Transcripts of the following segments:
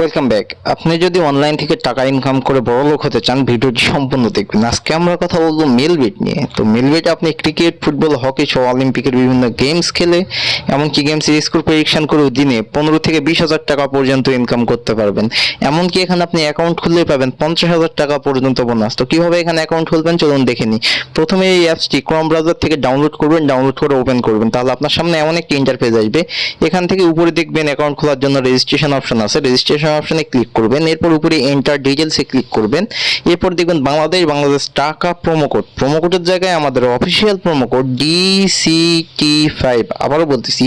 Welcome back. আপনি যদি online থেকে টাকা ইনকাম করে বড়লোক হতে চান, ভিডিওটি সম্পূর্ণ দেখবেন। আজকে আমরা কথা বলবো মেলবেট নিয়ে। তো মেলবেট আপনি ক্রিকেট, ফুটবল, হকি সহ অলিম্পিকের বিভিন্ন গেমস খেলে, এমনকি গেমস স্কোর প্রেডিকশন করেও দিনে 15 থেকে 20,000 টাকা পর্যন্ত ইনকাম করতে পারবেন। এমনকি এখানে আপনি অ্যাকাউন্ট খুললে পাবেন 50,000 টাকা পর্যন্ত বোনাস। তো কিভাবে এখানে অ্যাকাউন্ট খুলবেন চলুন দেখে নিই। প্রথমে এই অ্যাপসটি ক্রোম ব্রাউজার থেকে ডাউনলোড করবেন, ডাউনলোড করে ওপেন করবেন। তাহলে আপনার সামনে এমন একটি ইন্টারফেস আসবে। এখান থেকে উপরে দেখবেন অ্যাকাউন্ট খোলার জন্য রেজিস্ট্রেশন অপশন আছে। রেজিস্ট্রেশন অপশনে ক্লিক করবেন, এরপর উপরে এন্টার ডিটেলসে ক্লিক করবেন। এরপর দেখবেন বাংলাদেশ টাকা প্রোমো কোড। প্রোমো কোডের জায়গায় আমাদের অফিসিয়াল প্রোমো কোড DCT5, আবারও বলতেছি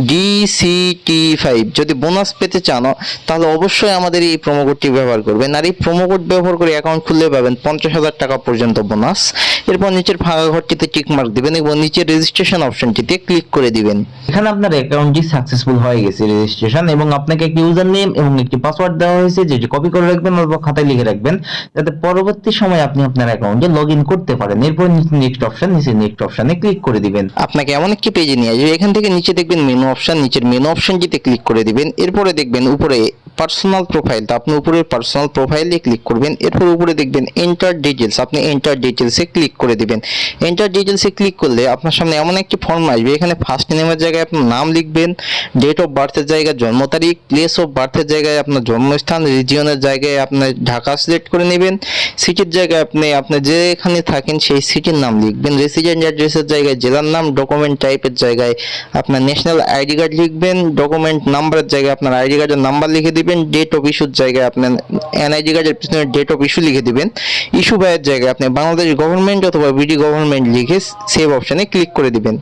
DCT5। যদি বোনাস পেতে চান তাহলে অবশ্যই আমাদের এই প্রোমো কোডটি ব্যবহার করবেন। আর এই প্রোমো কোড ব্যবহার করে অ্যাকাউন্ট খুললে পাবেন 50,000 টাকা পর্যন্ত বোনাস। এরপর নিচের ফাঁকা ঘরটিতে টিক মার্ক দিবেন এবং নিচের রেজিস্ট্রেশন অপশনটিতে ক্লিক করে দিবেন। এখানে আপনার অ্যাকাউন্টটি সাকসেসফুল হয়ে গেছে রেজিস্ট্রেশন, এবং আপনাকে একটি ইউজার নেম এবং একটি পাসওয়ার্ড দেওয়া হয়েছে, যেটি কপি করে রাখবেন অথবা খাতায় লিখে রাখবেন, যাতে পরবর্তী সময় আপনি আপনার অ্যাকাউন্টে লগ ইন করতে পারেন। এরপর নেক্সট অপশনে ক্লিক করে দিবেন। আপনাকে এমন একটি পেজে নিয়ে আসবে। এখান থেকে নিচে দেখবেন মেনু অপশন, নিচের মেনু অপশনটিতে ক্লিক করে দিবেন। এরপরে দেখবেন উপরে পার্সোনাল প্রোফাইল, তো আপনি উপরে পার্সোনাল প্রোফাইলে ক্লিক করবেন। এরপর উপরে দেখবেন এন্টার ডিটেলস, আপনি এন্টার ডিটেলসে ক্লিক করে দিবেন। এন্টার ডিটেলসে ক্লিক করলে আপনার সামনে এমন একটি ফর্ম আসবে। এখানে ফার্স্ট নেমের জায়গায় আপনার নাম লিখবেন, ডেট অফ বার্থের জায়গায় জন্ম তারিখ, প্লেস অফ বার্থের জায়গায় আপনার জন্মস্থান, রিজিয়নের জায়গায় আপনার ঢাকা সিলেক্ট করে নেবেন, সিটির জায়গায় আপনি যেখানে থাকেন সেই সিটির নাম লিখবেন, রেসিডেন্ট অ্যাড্রেসের জায়গায় জেলার নাম, ডকুমেন্ট টাইপের জায়গায় আপনার ন্যাশনাল আইডি কার্ড লিখবেন, ডকুমেন্ট নাম্বারের জায়গায় আপনার আইডি কার্ডের নাম্বার লিখে দিবেন, ডেট অফ ইস্যুর জায়গায় আপনার এনআইডি কার্ডের পিছনে ডেট অফ ইস্যু লিখে দিবেন, ইস্যু বাইয়ের জায়গায় আপনি বাংলাদেশ গভর্নমেন্ট অথবা বিডি গভর্নমেন্ট লিখে সেভ অপশনে ক্লিক করে দিবেন।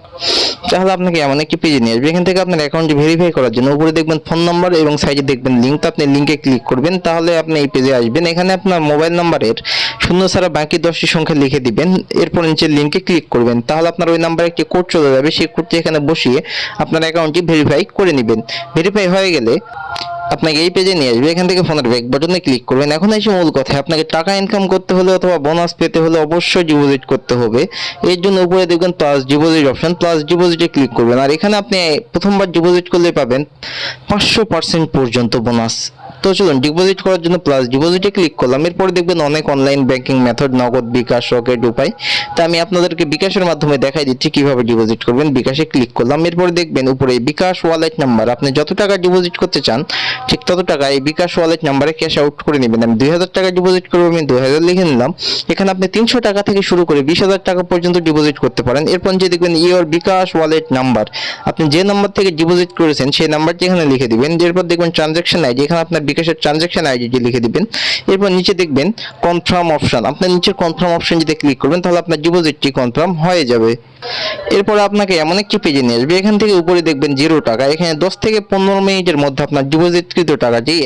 তাহলে আপনাকে এমন একটি পেজে নিয়ে আসবে। এখান থেকে আপনার অ্যাকাউন্টটি ভেরিফাই করার জন্য উপরে দেখবেন ফোন নাম্বার এবং সাইডে দেখবেন লিঙ্ক, আপনি লিঙ্কে ক্লিক করবেন। তাহলে আপনি এই পেজে আসবেন। এখানে আপনার মোবাইল নাম্বারের শূন্য ছাড়া বাকি 10টি সংখ্যা লিখে দিবেন। এরপর নিচের লিঙ্কে ক্লিক করবেন। তাহলে আপনার ওই নাম্বারে একটি কোড চলে যাবে। সেই কোডটি এখানে বসিয়ে আপনার অ্যাকাউন্টটি ভেরিফাই করে নেবেন। ভেরিফাই হয়ে গেলে আপনাকে এই পেজে নিয়ে আসবে। এখান থেকে ফোনের ব্যাক বাটনে ক্লিক করবেন। এখন এসে মূল কথা, আপনাকে টাকা ইনকাম করতে হলে অথবা বোনাস পেতে হলে অবশ্যই ডিপোজিট করতে হবে। এর জন্য উপরে দেখবেন প্লাস ডিপোজিট অপশন, প্লাস ডিপোজিটে ক্লিক করবেন। আর এখানে আপনি প্রথমবার ডিপোজিট করলে পাবেন 500% পর্যন্ত বোনাস। তো চলুন ডিপোজিট করার জন্য প্লাস ডিপোজিটে ক্লিক করলাম। এরপরে দেখবেন অনেক অনলাইন ব্যাংকিং মেথড, নগদ, বিকাশ, রকেট উপায়। তা আমি আপনাদেরকে বিকাশের মাধ্যমে দেখাই দিচ্ছি কিভাবে ডিপোজিট করবেন। বিকাশে ক্লিক করলাম। এরপরে দেখবেন উপরে বিকাশ ওয়ালেট নাম্বার, আপনি যত টাকা ডিপোজিট করতে চান ঠিক তত টাকা এই বিকাশ ওয়ালেট নাম্বারে ক্যাশ আউট করে নেবেন। আমি 2,000 টাকা ডিপোজিট করবো, আমি 2,000 লিখে নিলাম। এখানে আপনি 300 টাকা থেকে শুরু করে 20,000 টাকা পর্যন্ত ডিপোজিট করতে পারেন। এরপর যে দেখবেন ইওর বিকাশ ওয়ালেট নাম্বার, আপনি যে নাম্বার থেকে ডিপোজিট করেছেন সেই নাম্বারটি এখানে লিখে দিবেন। এরপর দেখবেন ট্রানজ্যাকশন আইডি, এখানে আপনার বিকাশের ট্রানজ্যাকশন আইডিটি লিখে দিবেন। এরপর নিচে দেখবেন কনফার্ম অপশন, আপনার নিচের কনফার্ম অপশনটিতে ক্লিক করবেন। তাহলে আপনার ডিপোজিটটি কনফার্ম হয়ে যাবে। এরপরে আপনাকে এমন একটি পেজে নিয়ে আসবে। এখান থেকে উপরে দেখবেন 0 টাকা, এখানে 10 থেকে 15 মিনিটের মধ্যে আপনার ডিপোজিটকৃত টাকাটি